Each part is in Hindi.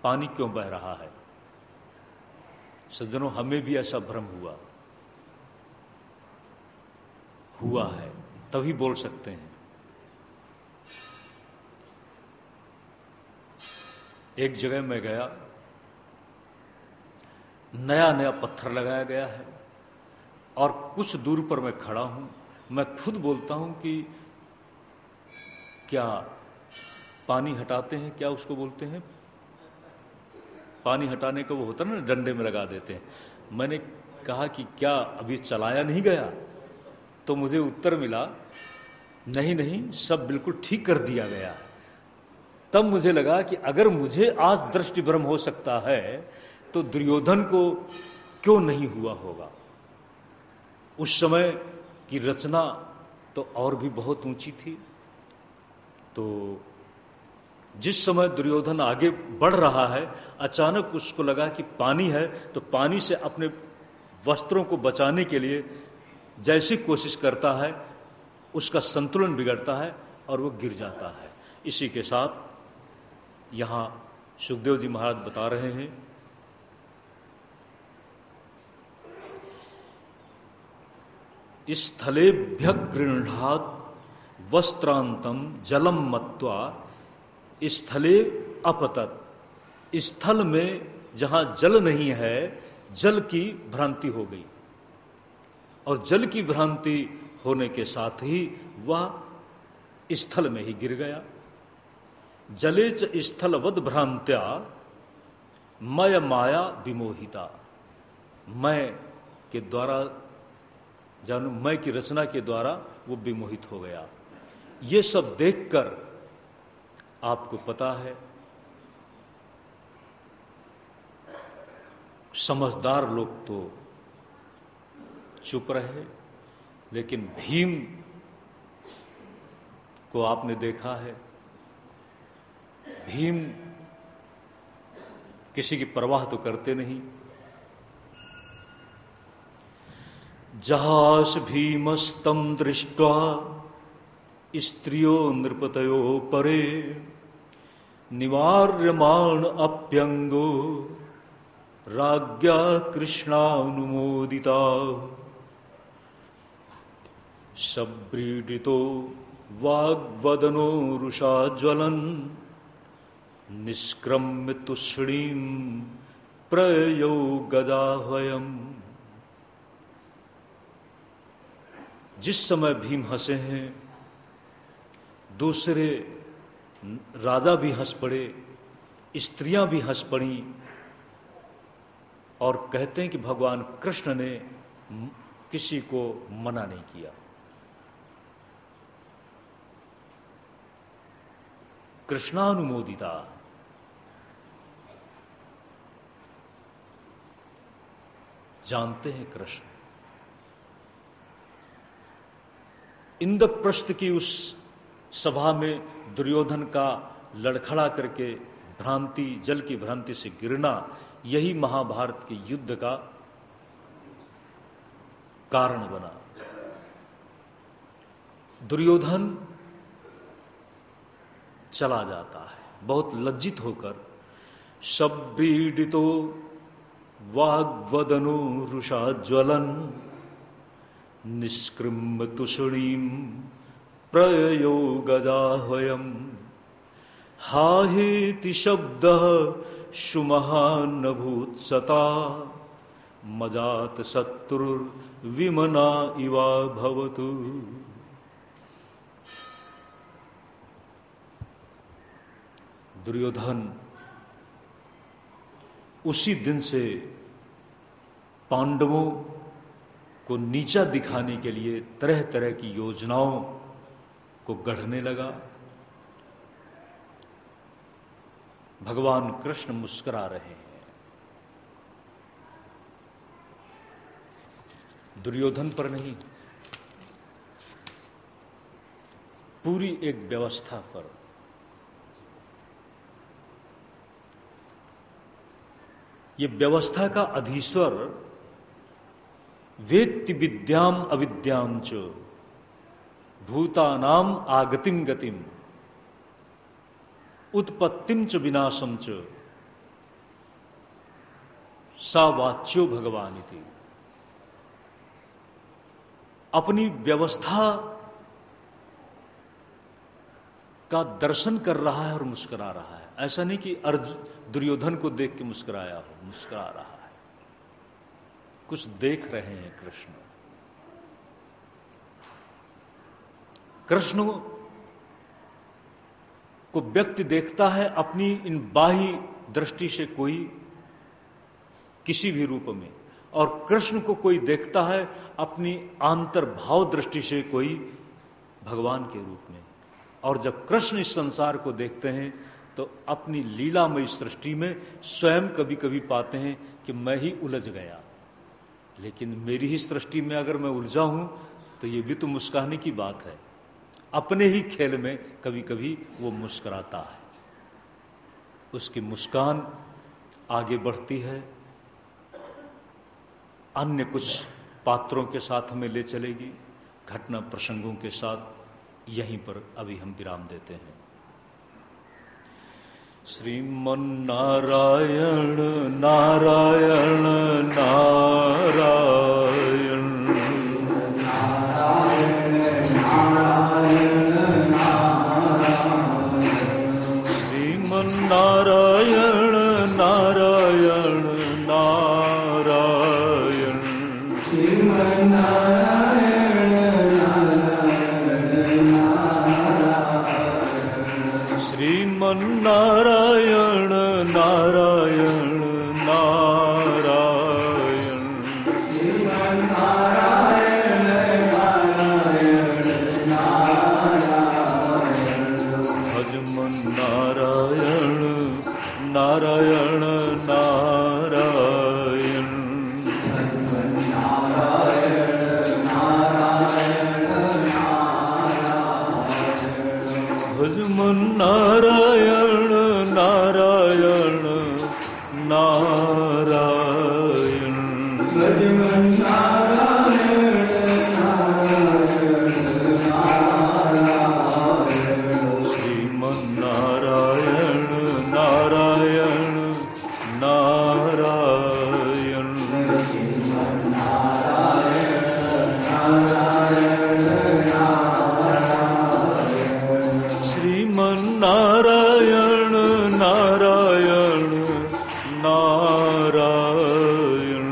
पानी क्यों बह रहा है। सज्जनों, हमें भी ऐसा भ्रम हुआ है, तभी बोल सकते हैं। एक जगह मैं गया, नया नया पत्थर लगाया गया है और कुछ दूर पर मैं खड़ा हूं, मैं खुद बोलता हूं कि क्या पानी हटाते हैं, क्या उसको बोलते हैं, पानी हटाने का वो होता है ना, डंडे में लगा देते हैं। मैंने कहा कि क्या अभी चलाया नहीं गया? तो मुझे उत्तर मिला, नहीं नहीं, सब बिल्कुल ठीक कर दिया गया है। तब मुझे लगा कि अगर मुझे आज दृष्टि भ्रम हो सकता है तो दुर्योधन को क्यों नहीं हुआ होगा। उस समय की रचना तो और भी बहुत ऊंची थी। तो जिस समय दुर्योधन आगे बढ़ रहा है, अचानक उसको लगा कि पानी है, तो पानी से अपने वस्त्रों को बचाने के लिए जैसी कोशिश करता है, उसका संतुलन बिगड़ता है और वो गिर जाता है। इसी के साथ यहां सुखदेव जी महाराज बता रहे हैं, स्थलेभ्य गृह्णात् वस्त्रांतम जलम मत्वा स्थले अपतत। स्थल में जहां जल नहीं है, जल की भ्रांति हो गई और जल की भ्रांति होने के साथ ही वह स्थल में ही गिर गया। जलेच स्थलवद भ्रांत्या मय माया विमोहिता। मैं के द्वारा जानू, मैं की रचना के द्वारा वो विमोहित हो गया। ये सब देखकर आपको पता है, समझदार लोग तो चुप रहे, लेकिन भीम को आपने देखा है, भीम किसी की परवाह तो करते नहीं। जहास भीमस्तम दृष्ट्वा स्त्रियो नृपतयो परे निवार्यमाण अप्यंगो राज्ञा कृष्णानुमोदिता। सब्रीडितो वाग्वदनो रुषा ज्वलन निष्क्रम्य तुष्णीं प्रययो गदाह्वयम्। जिस समय भीम हंसे हैं, दूसरे राजा भी हंस पड़े, स्त्रियां भी हंस पड़ी और कहते हैं कि भगवान कृष्ण ने किसी को मना नहीं किया। कृष्णानुमोदिता। जानते हैं कृष्ण। इंद्रप्रस्थ की उस सभा में दुर्योधन का लड़खड़ा करके भ्रांति, जल की भ्रांति से गिरना, यही महाभारत के युद्ध का कारण बना। दुर्योधन चला जाता है बहुत लज्जित होकर। शब्दीडितो वाग्वदनो रुषा ज्वलन निष्कृम्य तुषणीं प्रययो गदाह्वयम्। हाहेति शब्दः सुमहानभूत्सता मजात शत्रुर्विमना इवा भवतु। दुर्योधन उसी दिन से पांडवों को नीचा दिखाने के लिए तरह तरह की योजनाओं को गढ़ने लगा। भगवान कृष्ण मुस्कुरा रहे हैं। दुर्योधन पर नहीं, पूरी एक व्यवस्था पर। ये व्यवस्था का अधीश्वर वेत्ति विद्याम अविद्याम च भूतानाम आगतिम गतिम उत्पत्तिम च विनाशम च सा वाच्यो भगवान इति। अपनी व्यवस्था का दर्शन कर रहा है और मुस्कुरा रहा है। ऐसा नहीं कि दुर्योधन को देख के मुस्कुराया हो, मुस्कुरा रहा है, कुछ देख रहे हैं कृष्ण। कृष्ण को व्यक्ति देखता है अपनी इन बाह्य दृष्टि से कोई किसी भी रूप में, और कृष्ण को कोई देखता है अपनी आंतर्भाव दृष्टि से कोई भगवान के रूप में। और जब कृष्ण इस संसार को देखते हैं तो अपनी लीलामयी सृष्टि में स्वयं कभी कभी पाते हैं कि मैं ही उलझ गया, लेकिन मेरी ही सृष्टि में अगर मैं उलझा हूं तो ये भी तो मुस्कुराने की बात है। अपने ही खेल में कभी कभी वो मुस्कुराता है, उसकी मुस्कान आगे बढ़ती है, अन्य कुछ पात्रों के साथ हमें ले चलेगी, घटना प्रसंगों के साथ। यहीं पर अभी हम विराम देते हैं। श्रीमन्नारायण नारायण नारायण श्रीमन्नारायण नारायण नारायण श्रीमन्नारायण नारायण नारायण भजमन नारायण नारायण नारायण भजमन नारायण नारायण नारायण भजमन नारायण नारायण श्रीमन नारायण नारायण नारायण श्रीमन नारायण नारायण नारायण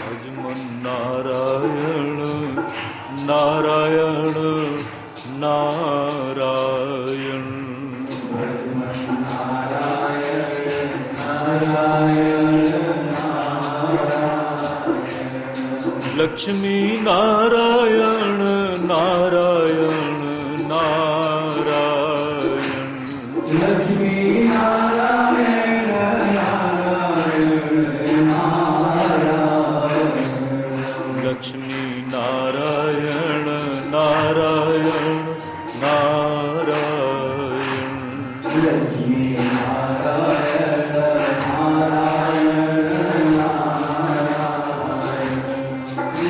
भजमन नारायण नारायण नारायण लक्ष्मी नारायण नारायण नारायण लक्ष्मी नारायण नारायण नारायण लक्ष्मी नारायण नारायण नारायण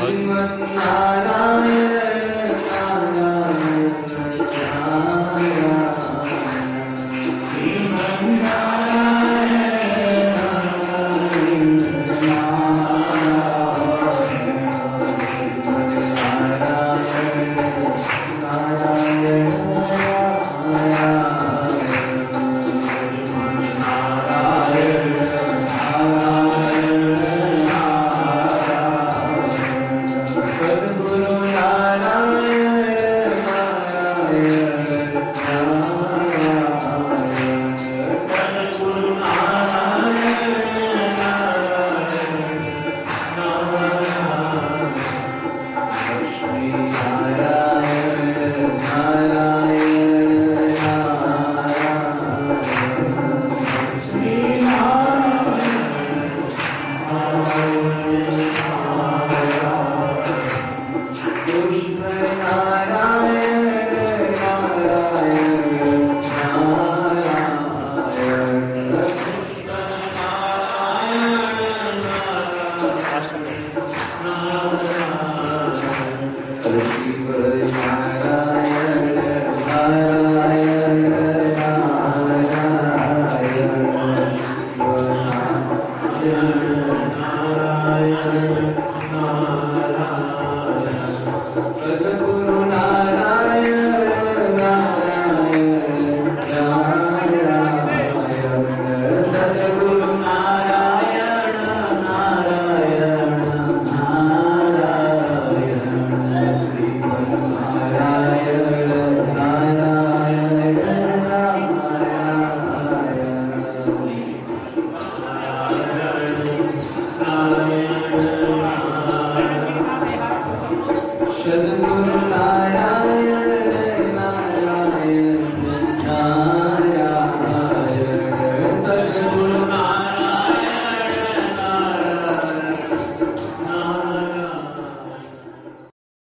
लक्ष्मी नारायण सद्गुरु नारायण नारायण नारायण, सद्गुरु नारायण नारायण नारायण, श्रीमन् नारायण नारायण नारायण, सद्गुरु